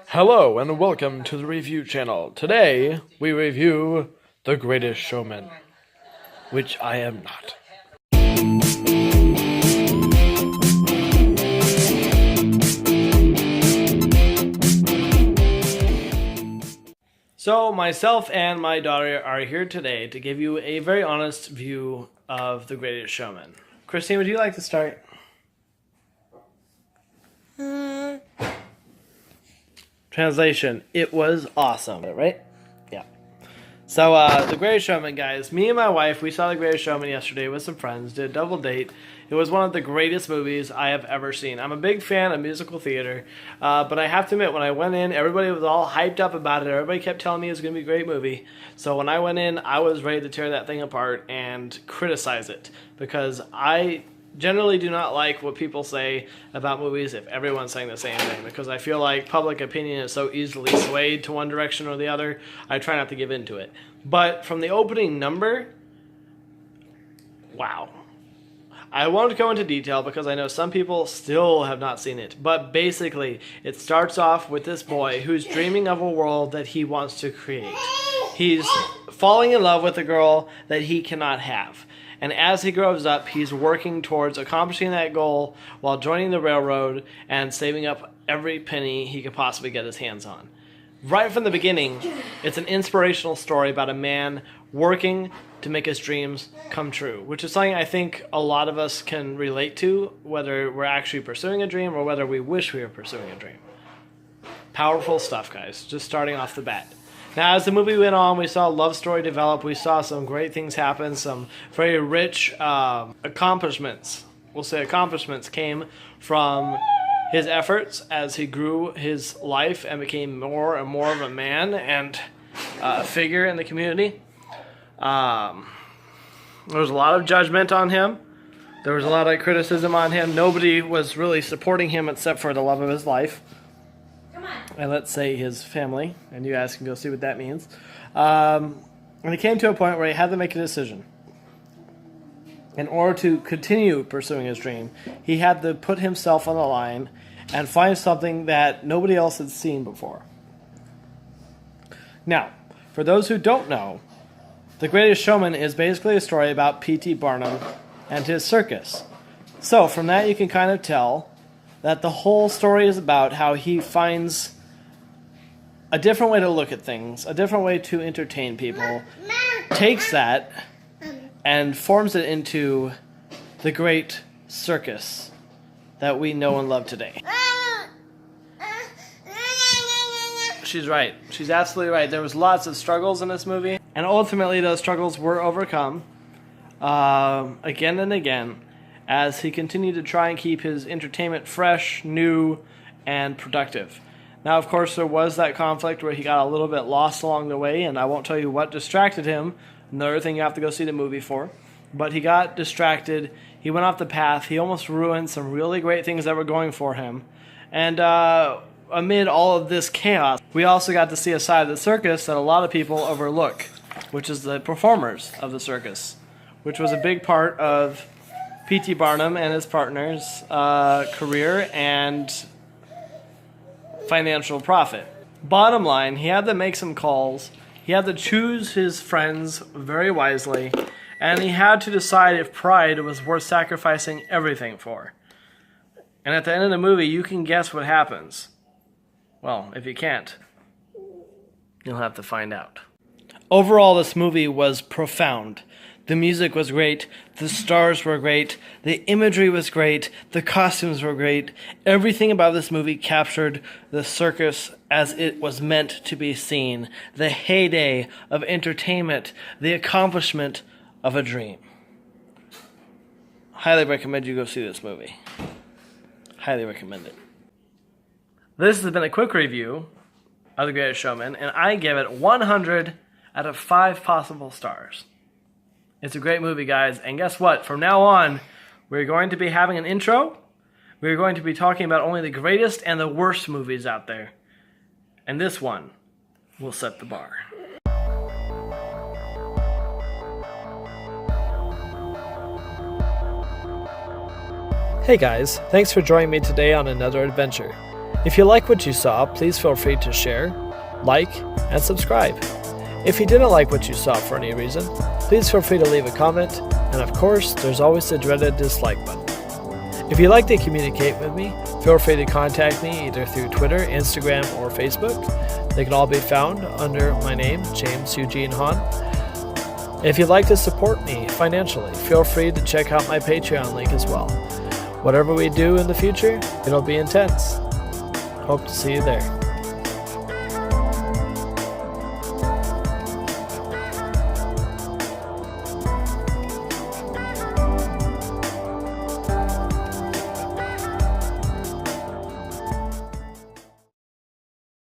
Hello and welcome to the review channel. Today we review The Greatest Showman, which I am not. So myself and my daughter are here today to give you a very honest view of The Greatest Showman. Christine, would you like to start? Translation, it was awesome, right? Yeah. So, The Greatest Showman, guys. Me and my wife, we saw The Greatest Showman yesterday with some friends, did a double date. It was one of the greatest movies I have ever seen. I'm a big fan of musical theater, but I have to admit, when I went in, everybody was all hyped up about it. Everybody kept telling me it was going to be a great movie. So when I went in, I was ready to tear that thing apart and criticize it, because I generally do not like what people say about movies if everyone's saying the same thing, because I feel like public opinion is so easily swayed to one direction or the other. I try not to give into it. But from the opening number, wow. I won't go into detail because I know some people still have not seen it. But basically, it starts off with this boy who's dreaming of a world that he wants to create. He's falling in love with a girl that he cannot have. And as he grows up, he's working towards accomplishing that goal while joining the railroad and saving up every penny he could possibly get his hands on. Right from the beginning, it's an inspirational story about a man working to make his dreams come true, which is something I think a lot of us can relate to, whether we're actually pursuing a dream or whether we wish we were pursuing a dream. Powerful stuff, guys, just starting off the bat. Now, as the movie went on, we saw a love story develop. We saw some great things happen, some very rich accomplishments. We'll say accomplishments came from his efforts as he grew his life and became more and more of a man and a figure in the community. There was a lot of judgment on him. There was a lot of criticism on him. Nobody was really supporting him except for the love of his life. And let's say his family, and you guys can go see what that means. And he came to a point where he had to make a decision. In order to continue pursuing his dream, he had to put himself on the line and find something that nobody else had seen before. Now, for those who don't know, The Greatest Showman is basically a story about P.T. Barnum and his circus. So from that you can kind of tell that the whole story is about how he finds a different way to look at things, a different way to entertain people, takes that and forms it into the great circus that we know and love today. She's right. She's absolutely right. There was lots of struggles in this movie, and ultimately those struggles were overcome again and again as he continued to try and keep his entertainment fresh, new, and productive. Now, of course, there was that conflict where he got a little bit lost along the way, and I won't tell you what distracted him. Another thing you have to go see the movie for. But he got distracted. He went off the path. He almost ruined some really great things that were going for him. And amid all of this chaos, we also got to see a side of the circus that a lot of people overlook, which is the performers of the circus, which was a big part of P.T. Barnum and his partner's career and financial profit. Bottom line, he had to make some calls. He had to choose his friends very wisely, and he had to decide if pride was worth sacrificing everything for. And at the end of the movie, you can guess what happens. Well, if you can't, you'll have to find out. Overall, this movie was profound. The music was great, the stars were great, the imagery was great, the costumes were great. Everything about this movie captured the circus as it was meant to be seen. The heyday of entertainment, the accomplishment of a dream. Highly recommend you go see this movie. Highly recommend it. This has been a quick review of The Greatest Showman, and I give it 100 out of 5 possible stars. It's a great movie, guys, and guess what? From now on, we're going to be having an intro. We're going to be talking about only the greatest and the worst movies out there. And this one will set the bar. Hey guys, thanks for joining me today on another adventure. If you like what you saw, please feel free to share, like, and subscribe. If you didn't like what you saw for any reason, please feel free to leave a comment, and of course, there's always the dreaded dislike button. If you'd like to communicate with me, feel free to contact me either through Twitter, Instagram, or Facebook. They can all be found under my name, James Eugene Hahn. If you'd like to support me financially, feel free to check out my Patreon link as well. Whatever we do in the future, it'll be intense. Hope to see you there.